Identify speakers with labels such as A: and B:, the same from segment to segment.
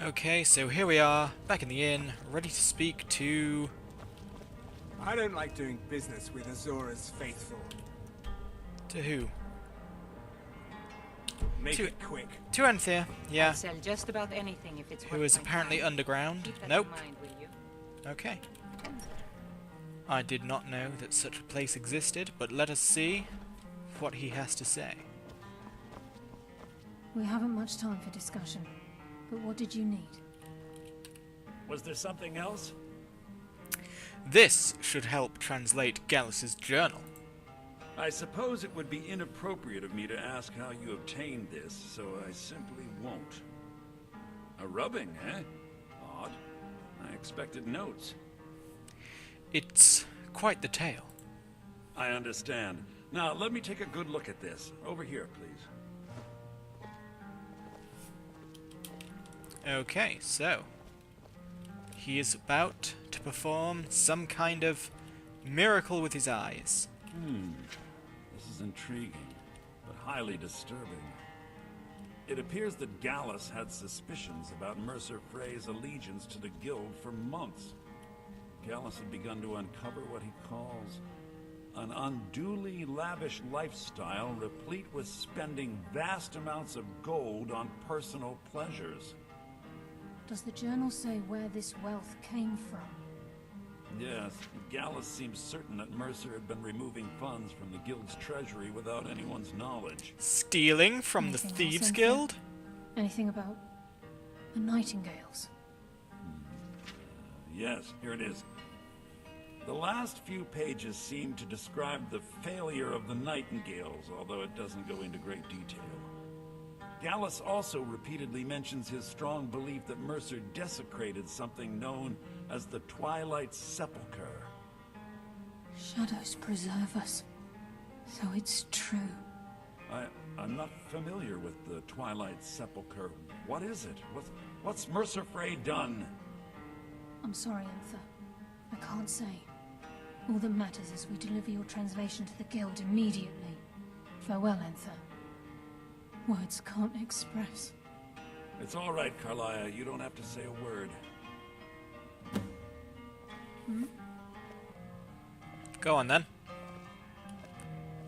A: Okay, so here we are, back in the inn, ready to speak to...
B: I don't like doing business with Azora's faithful.
A: To who?
B: Make
A: To-
B: it quick.
A: To Anthea, yeah.
C: I'll sell just about anything if it's
A: Who
C: worth
A: is
C: my
A: apparently
C: time.
A: underground.
C: Keep that
A: Nope.
C: in mind, will you?
A: Okay. I did not know that such a place existed, but let us see what he has to say.
D: We haven't much time for discussion, but what did you need?
E: Was there something else?
A: This should help translate Gallus's journal.
E: I suppose it would be inappropriate of me to ask how you obtained this, so I simply won't. A rubbing, eh? Odd. I expected notes.
A: It's quite the tale.
E: I understand. Now, let me take a good look at this. Over here, please.
A: Okay, so... he is about to perform some kind of miracle with his eyes.
E: This is intriguing, but highly disturbing. It appears that Gallus had suspicions about Mercer Frey's allegiance to the Guild for months. Gallus had begun to uncover what he calls an unduly lavish lifestyle replete with spending vast amounts of gold on personal pleasures.
D: Does the journal say where this wealth came from?
E: Yes, Gallus seems certain that Mercer had been removing funds from the Guild's treasury without anyone's knowledge.
A: Stealing from the
D: Anything else,
A: Thieves
D: Anthea?
A: Guild?
D: Anything about the Nightingales?
E: Yes, here it is. The last few pages seem to describe the failure of the Nightingales, although it doesn't go into great detail. Gallus also repeatedly mentions his strong belief that Mercer desecrated something known as the Twilight Sepulchre.
D: Shadows preserve us. So it's true.
E: I'm not familiar with the Twilight Sepulchre. What is it? What's Mercer Frey done?
D: I'm sorry, Anther. I can't say. All that matters is we deliver your translation to the Guild immediately. Farewell, Anther. Words can't express.
E: It's all right, Carlia. You don't have to say a word.
A: Go on then.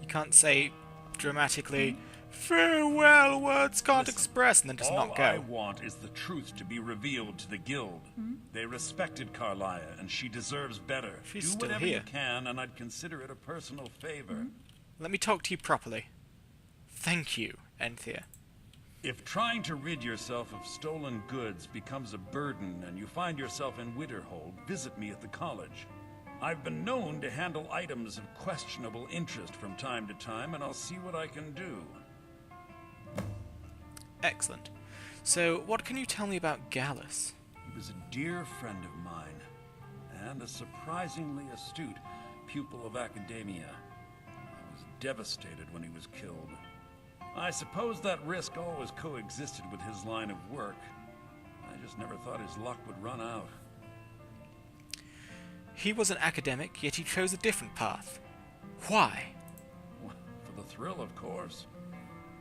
A: You can't say dramatically, farewell, words can't
E: Listen,
A: express, and then just not
E: All
A: go.
E: I want is the truth to be revealed to the Guild. They respected Carlia, and she deserves better.
A: She's
E: Do
A: still
E: whatever
A: here.
E: you can, and I'd consider it a personal favor.
A: Let me talk to you properly. Thank you, Anthea.
E: If trying to rid yourself of stolen goods becomes a burden and you find yourself in Winterhold, visit me at the college. I've been known to handle items of questionable interest from time to time, and I'll see what I can do.
A: Excellent. So, what can you tell me about Gallus?
E: He was a dear friend of mine, and a surprisingly astute pupil of academia. I was devastated when he was killed. I suppose that risk always coexisted with his line of work. I just never thought his luck would run out.
A: He was an academic, yet he chose a different path. Why?
E: For the thrill, of course.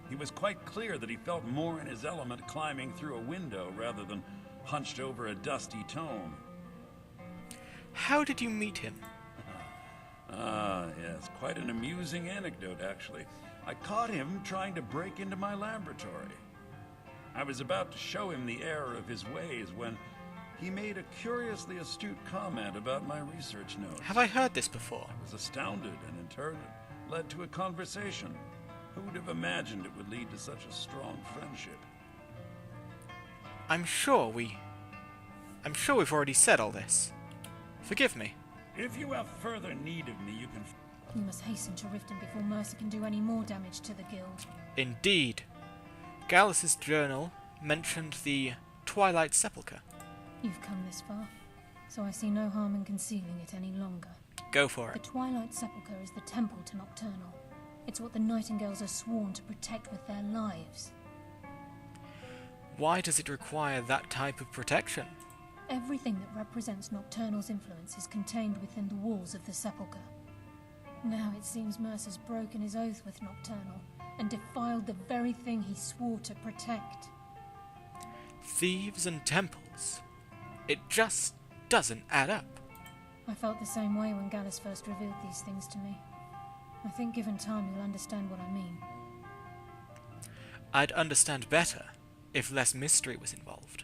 E: He was quite clear that he felt more in his element climbing through a window rather than hunched over a dusty tome.
A: How did you meet him?
E: Yes, quite an amusing anecdote, actually. I caught him trying to break into my laboratory. I was about to show him the error of his ways when he made a curiously astute comment about my research notes.
A: Have I heard this before?
E: I was astounded, and in turn it led to a conversation. Who would have imagined it would lead to such a strong friendship?
A: I'm sure we've already said all this. Forgive me.
E: If you have further need of me, you can...
D: You must hasten to Riften before Mercer can do any more damage to the Guild.
A: Indeed. Gallus's journal mentioned the Twilight Sepulchre.
D: You've come this far, so I see no harm in concealing it any longer.
A: Go for
D: The
A: it.
D: Twilight Sepulchre is the temple to Nocturnal. It's what the Nightingales are sworn to protect with their lives.
A: Why does it require that type of protection?
D: Everything that represents Nocturnal's influence is contained within the walls of the Sepulchre. Now it seems Mercer's broken his oath with Nocturnal and defiled the very thing he swore to protect.
A: Thieves and temples. It just doesn't add up.
D: I felt the same way when Gallus first revealed these things to me. I think given time you'll understand what I mean.
A: I'd understand better if less mystery was involved.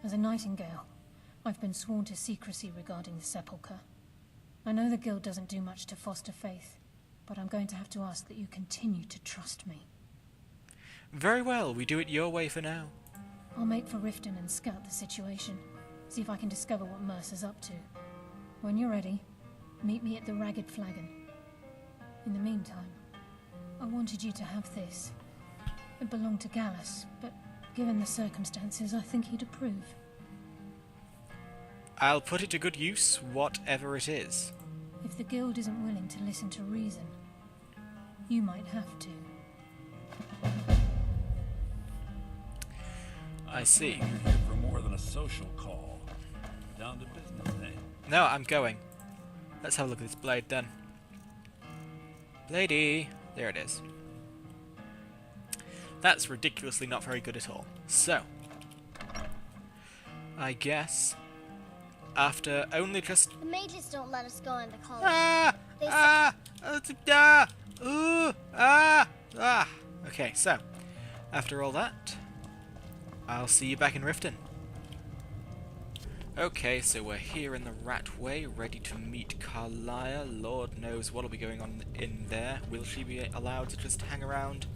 D: As a Nightingale, I've been sworn to secrecy regarding the sepulchre. I know the Guild doesn't do much to foster faith, but I'm going to have to ask that you continue to trust me.
A: Very well, we do it your way for now.
D: I'll make for Riften and scout the situation, see if I can discover what Mercer's up to. When you're ready, meet me at the Ragged Flagon. In the meantime, I wanted you to have this. It belonged to Gallus, but given the circumstances, I think he'd approve.
A: I'll put it to good use, whatever it is.
D: If the Guild isn't willing to listen to reason, you might have to.
A: I see.
E: You're here for more than a social call. Down to business, eh?
A: No, I'm going. Let's have a look at this blade then. Bladey! There it is. That's ridiculously not very good at all. So, I guess, after only just...
F: The mages don't let us go into college. They
A: Okay, so, after all that, I'll see you back in Riften. Okay, so we're here in the Ratway, ready to meet Carlia. Lord knows what'll be going on in there. Will she be allowed to just hang around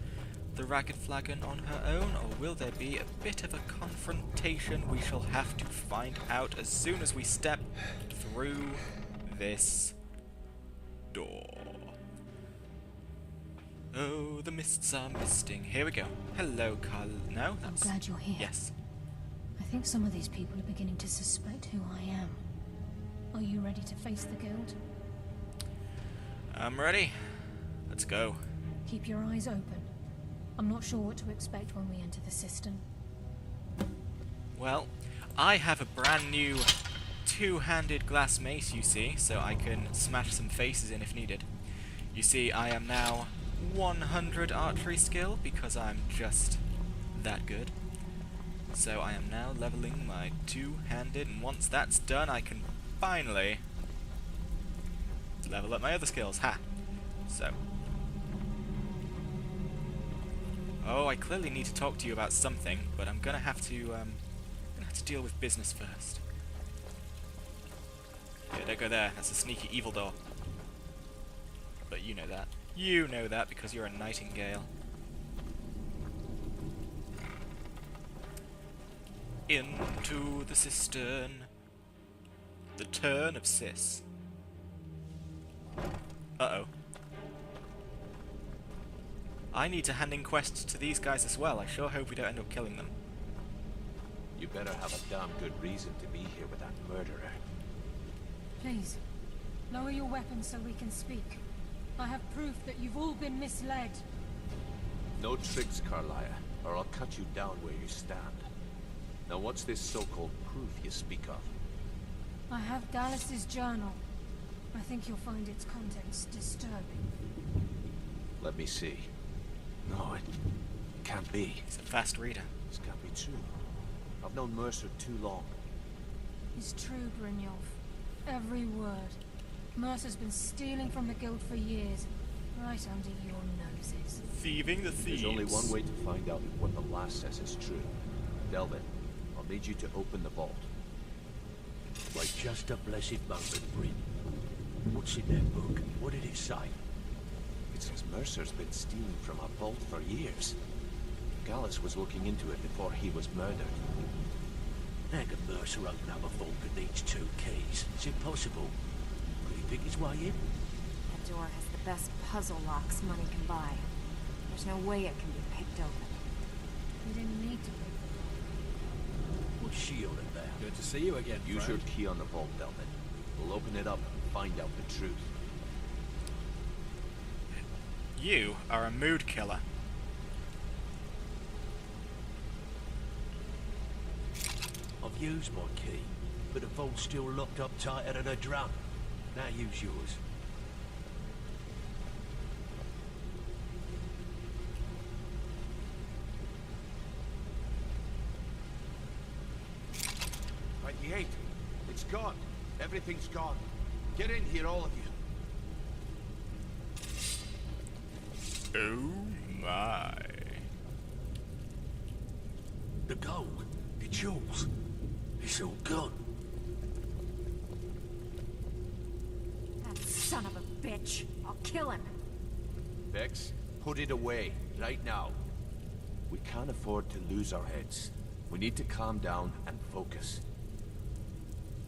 A: the Ragged Flagon on her own, or will there be a bit of a confrontation? We shall have to find out as soon as we step through this door. Oh, the mists are misting. Here we go. Hello, Carl. No,
D: I'm glad you're here.
A: Yes.
D: I think some of these people are beginning to suspect who I am. Are you ready to face the Guild?
A: I'm ready. Let's go.
D: Keep your eyes open. I'm not sure what to expect when we enter the cistern.
A: Well, I have a brand new two-handed glass mace, you see, so I can smash some faces in if needed. You see, I am now 100 archery skill because I'm just that good. So I am now leveling my two-handed, and once that's done I can finally level up my other skills. Ha! So. Oh, I clearly need to talk to you about something, but I'm gonna have to deal with business first. Yeah, don't go there. That's a sneaky evil door. But you know that. You know that because you're a Nightingale. Into the cistern. The turn of Sis. Uh-oh. I need to hand in quests to these guys as well. I sure hope we don't end up killing them.
G: You better have a damn good reason to be here with that murderer.
D: Please, lower your weapons so we can speak. I have proof that you've all been misled.
G: No tricks, Carlia, or I'll cut you down where you stand. Now what's this so-called proof you speak of?
D: I have Gallus's journal. I think you'll find its contents disturbing.
G: Let me see. No, it can't be.
A: He's a fast reader.
G: This can't be true. I've known Mercer too long.
D: It's true, Brynjolf. Every word. Mercer's been stealing from the Guild for years, right under your noses.
A: Thieving the thieves.
G: There's only one way to find out if what the last says is true. Delvin, I'll need you to open the vault.
H: Wait just a blessed moment, Bryn. What's in that book? What did it say?
G: It says Mercer's been stealing from our vault for years. Gallus was looking into it before he was murdered.
H: How can Mercer open up a vault that needs 2 keys? It's impossible. Could he pick his way in?
I: That door has the best puzzle locks money can buy. There's no way it can be picked open.
D: You didn't need to pick them.
H: What's she on about?
B: Good to see you again,
G: Use
B: friend.
G: your key on the vault, Delvin. We'll open it up and find out the truth.
A: You are a mood killer.
H: I've used my key, but the vault's still locked up tighter than a drum. Now use yours.
G: 58. It's gone. Everything's gone. Get in here, all of you.
A: Oh my.
H: The gold, the jewels, it's all gone.
I: That son of a bitch. I'll kill him.
G: Vex, put it away, right now. We can't afford to lose our heads. We need to calm down and focus.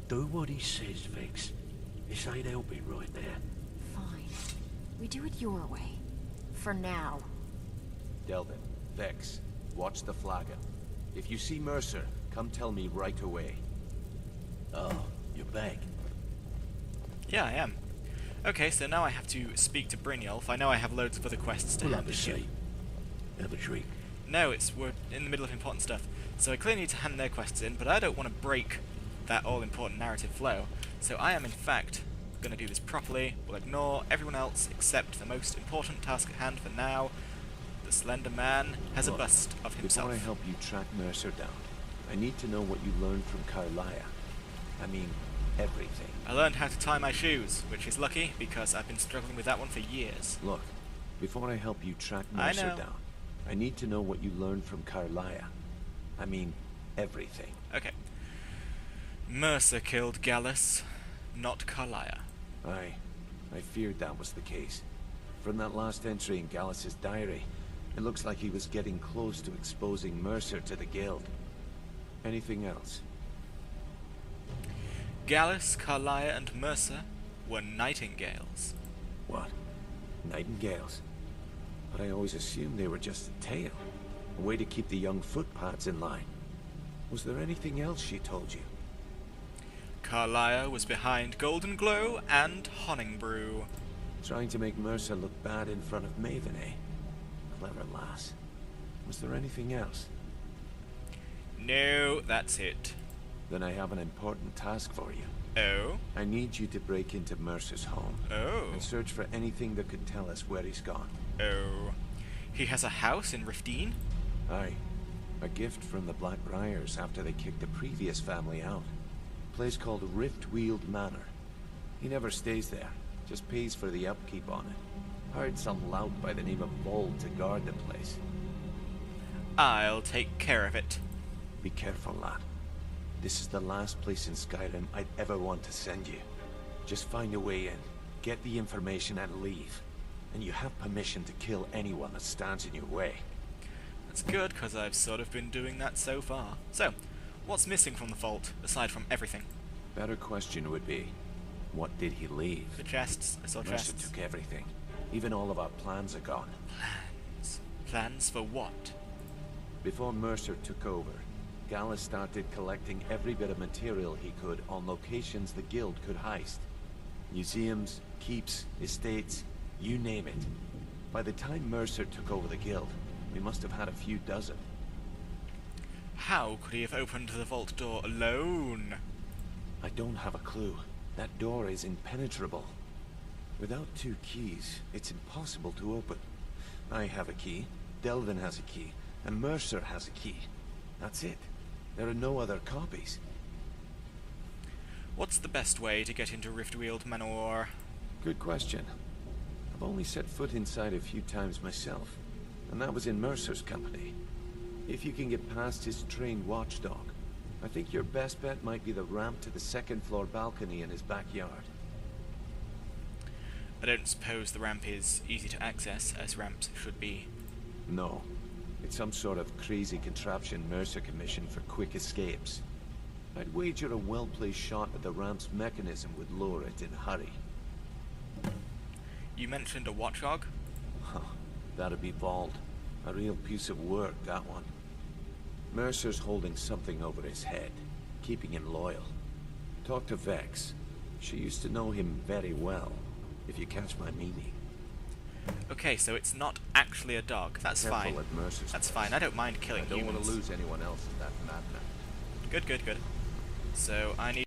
H: Do what he says, Vex. This ain't helping right there.
I: Fine. We do it your way. For now.
G: Delvin, Vex, watch the flagon. If you see Mercer, come tell me right away.
H: Oh, you're back.
A: Yeah, I am. Okay, so now I have to speak to Brynjolf. I know I have loads of other quests to
H: We'll
A: hand
H: have a
A: in.
H: seat. Have a drink.
A: No, we're in the middle of important stuff. So I clearly need to hand their quests in, but I don't want to break that all-important narrative flow. So I am, in fact, going to do this properly. We'll ignore everyone else except the most important task at hand for now. The Slender Man has a bust of himself.
G: Before I help you track Mercer down, I need to know what you learned from Carlia. I mean, everything.
A: I learned how to tie my shoes, which is lucky, because I've been struggling with that one for years.
G: Look, before I help you track
A: I
G: Mercer
A: know.
G: down, I need to know what you learned from Carlia. I mean, everything.
A: Okay. Mercer killed Gallus, not Carlia.
G: I feared that was the case. From that last entry in Gallus's diary, it looks like he was getting close to exposing Mercer to the Guild. Anything else?
A: Gallus, Carlia, and Mercer were nightingales.
G: What? Nightingales? But I always assumed they were just a tale. A way to keep the young footpads in line. Was there anything else she told you?
A: Carlia was behind Golden Glow and Honningbrew.
G: Trying to make Mercer look bad in front of Maven, eh? Clever lass. Was there anything else?
A: No, that's it.
G: Then I have an important task for you.
A: Oh?
G: I need you to break into Mercer's home.
A: Oh.
G: And search for anything that could tell us where he's gone.
A: Oh. He has a house in Riftine?
G: Aye. A gift from the Blackbriars after they kicked the previous family out. A place called Riftweald Manor. He never stays there. Just pays for the upkeep on it. Hired some lout by the name of Vold to guard the place.
A: I'll take care of it.
G: Be careful, lad. This is the last place in Skyrim I'd ever want to send you. Just find a way in, get the information and leave. And you have permission to kill anyone that stands in your way.
A: That's good, because I've sort of been doing that so far. So, what's missing from the vault, aside from everything?
G: Better question would be, what did he leave?
A: The chests. I saw
G: Mercer
A: chests.
G: took everything. Even all of our plans are gone.
A: Plans. Plans for what?
G: Before Mercer took over, Gallus started collecting every bit of material he could on locations the Guild could heist. Museums, keeps, estates, you name it. By the time Mercer took over the Guild, we must have had a few dozen.
A: How could he have opened the vault door alone?
G: I don't have a clue. That door is impenetrable. Without 2 keys, it's impossible to open. I have a key, Delvin has a key, and Mercer has a key. That's it. There are no other copies.
A: What's the best way to get into Riftweald Manor?
G: Good question. I've only set foot inside a few times myself, and that was in Mercer's company. If you can get past his trained watchdog, I think your best bet might be the ramp to the 2nd floor balcony in his backyard.
A: I don't suppose the ramp is easy to access, as ramps should be.
G: No. It's some sort of crazy contraption Mercer commissioned for quick escapes. I'd wager a well-placed shot at the ramp's mechanism would lower it in a hurry.
A: You mentioned a watchdog?
G: Huh. That'd be Vold. A real piece of work, that one. Mercer's holding something over his head, keeping him loyal. Talk to Vex. She used to know him very well, if you catch my meaning.
A: Okay, so it's not actually a dog. That's
G: Careful
A: fine.
G: at Mercer's
A: That's
G: place.
A: fine. I don't mind killing
G: I don't
A: humans.
G: want to lose anyone else in that madman.
A: Good, good, good. So I need